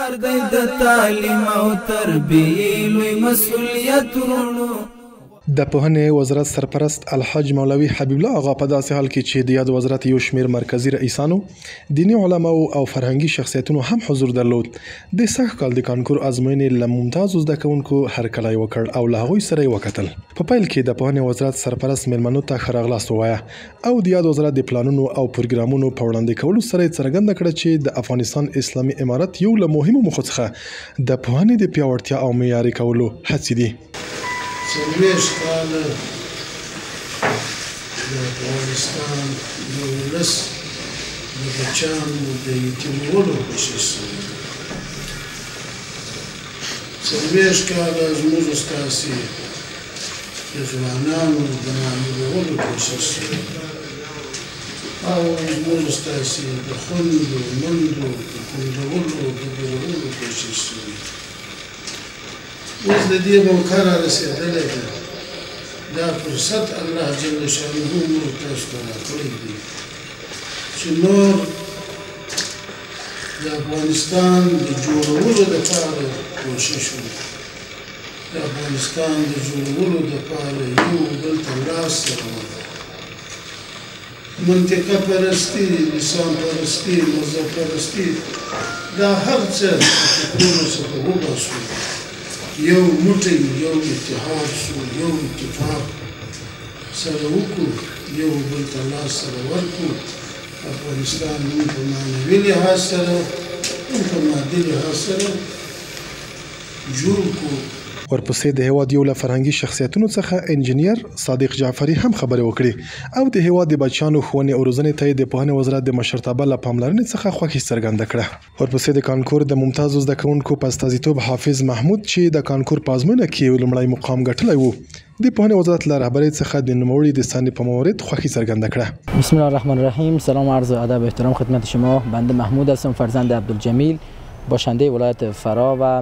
کار دی د تعلیم او تربیې لوی مسؤلیت ورونو. د پوهنې وزارت سرپرست الحاج مولوي حبیب الله آغا په داسې حال کې چې د یاد وزارت یو شمېر مرکزي رئیسانو، دیني علماو او فرهنګي شخصیتونو هم حضور درلود، د سږ کال د کانکور ازموینې له ممتازو زده کوونکو هرکلی وکړ او له هغوی سره یې وکتل. په پیل کې د پوهنې وزارت سرپرست مېلمنو ته ښه راغلاست ووایه او د یاد وزارت د پلانونو او پروګرامونو په وړاندې کولو سره یې څرګنده کړه چې د افغانستان اسلامي امارت یو له مهمو موخو څخه د پوهنې د پیاوړتیا او معیاري کولو هڅې دي. څلوېښت کاله د افغانستان د ولس د بچیانو د یتیمولو کوشش شوی، 40 کاله زموږ ستاسې د ځوانانو د معلولولو کوشش شوی او زموږ ستاسې د خوندو مندو د خوندولو د بېلولو کوشش شوی. اوس د دې موقع را رسېدلی ده، دا فرصت الله جل شانه موږ تاسو ته راکړی دی چې نور د افغانستان د جوړولو دپاره کوشش وکړو، د افغانستان د جوړولو دپاره یو بل ته لاس سره ورکړو. منطقه پرستي، لسان پرستي، مذهب پرستي، دا هر څه فکرونو څخه وباسو، یو موټی، یو اتحاد شو، یو اتفاق سره وکړو، یو بل ته لاس سره ورکړو، افغانستان موږ په معنوي لحاظ سره هم په مادي لحاظ سره جوړ کړو. ورپسې د هیواد یو له فرهنګي شخصیتونو څخه انجینیر صادق جعفري هم خبرې وکړې او د هیواد د بچیانو ښوونې او روزنې ته یې د پوهنې وزارت د مشرتابه له پاملرنې څخه خوښي څرګنده کړه. ورپسې د کانکور د ممتازو زده کوونکو په استازیتوب حافظ محمود چې د کانکور په ازموینه کې لومړی مقام ګټلی و، د پوهنې وزارت له رهبرۍ څخه د نوموړي د ستاینې په مورد خوښي څرګنده کړه. بسم الله الرحمن الرحیم. سلام و عرض ادب و احترام خدمت شما. بنده محمود هستم، فرزند عبدالجمیل، باشنده ولایت فرا و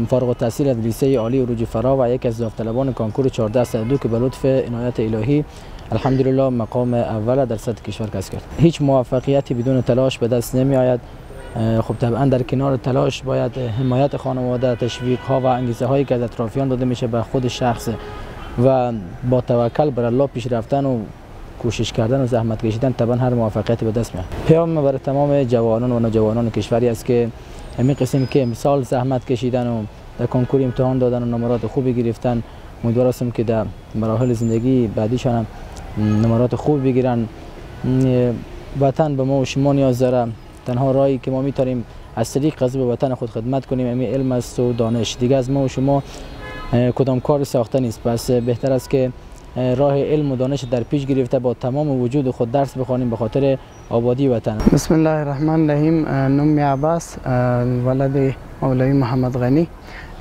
فارغ التحصیل از لیسه عالی عروج فرا و یک از داوطلبان کانکور 1402 که به لطف عنایت الهی الحمدلله مقام اول در سطح کشور کسب کرد. هیچ موفقیتی بدون تلاش به دست نمی آید. خب طبعا در کنار تلاش باید حمایت خانواده، تشویق ها و انگیزه هایی که از اطرافیان داده میشه به خود شخص و با توکل بر الله پیش رفتن و کوشش کردن و زحمت کشیدن طبعا هر موفقیتی به دست میاد. پیام برای تمام جوانان و نوجوانان کشوری است که همین قسم که مثال زحمت کشیدن و در کنکور امتحان دادن و نمرات خوبی گرفتن، امیدوار هستم که در مراحل زندگی بعدیشان هم نمرات خوب بگیرن. وطن به ما و شما نیاز داره. تنها راهی که ما میتونیم از طریق قضیه به وطن خود خدمت کنیم همین علم است و دانش. دیگه از ما و شما کدام کار ساخته نیست. پس بهتر است که راه علم و دانش در پیش گرفته با تمام وجود خود درس بخوانیم به خاطر آبادی وطن. بسم الله الرحمن الرحیم. نوم عباس، ولد مولوی محمد غنی،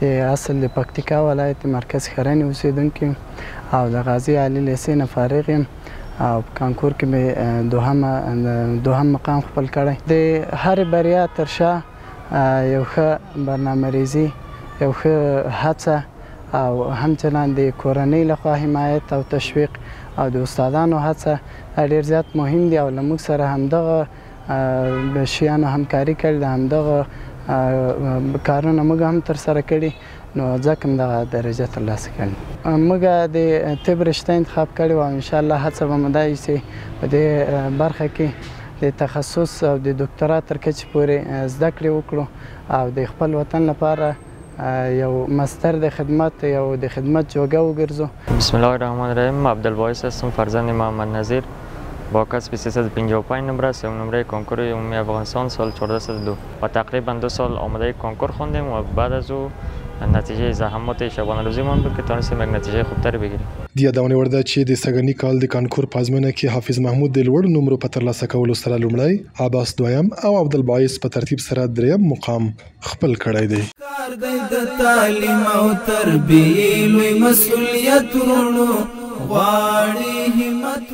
اصل د پکتیکا ولایت مرکز خرانی اوسیدونکی او د غازی علی لیسې نه فارغ یم او کانکور کې مې دوهم مقام خپل کړی. د هر بریا تر شا یو ښه برنامه‌ریزي، یو ښه هڅه او همچنان د کورنۍ لخوا حمایت او تشویق او د استادانو هڅه ډېر زیات مهم دي او له موږ سره همدغه شیانو همکاري کړې ده، همدغه کارونه موږ هم ترسره کړي، نو ځکه همدغه درجه ترلاسه کړې. موږ د طب رشته انتخاب کړې وه او انشاءالله هڅه به مو دا وي چې په دې برخه کې د تخصص او د دکترا تر کچې پورې زده کړې وکړو او د خپل وطن لپاره یو مستر د خدمت یو د خدمت جوګه وګرځو. بسم الله الرحمن الرحیم. عبدالباعث هستم، فرزند محمد نظیر با کسب 355 نمره، سوم نمره کنکور عمومی افغانستان سال 1402 و تقریبا 2 سال آماده کنکور خوندیم و بعد از او نتیجه زحمات شبانه روزیمان بود که تونستیم یک نتیجه خوبتری بگیریم. د یادونې وړ ده چې د سږني کال د کانکور په ازموینه کې حافظ محمود د لوړو نمرو په ترلاسه کولو سره لومړی، عباس دویم او عبدالباعث په ترتیب سره دریم مقام خپل کړی دی. کار دی د تعلیم او تربیې لوی مسؤلیت ورونو، غواړي همت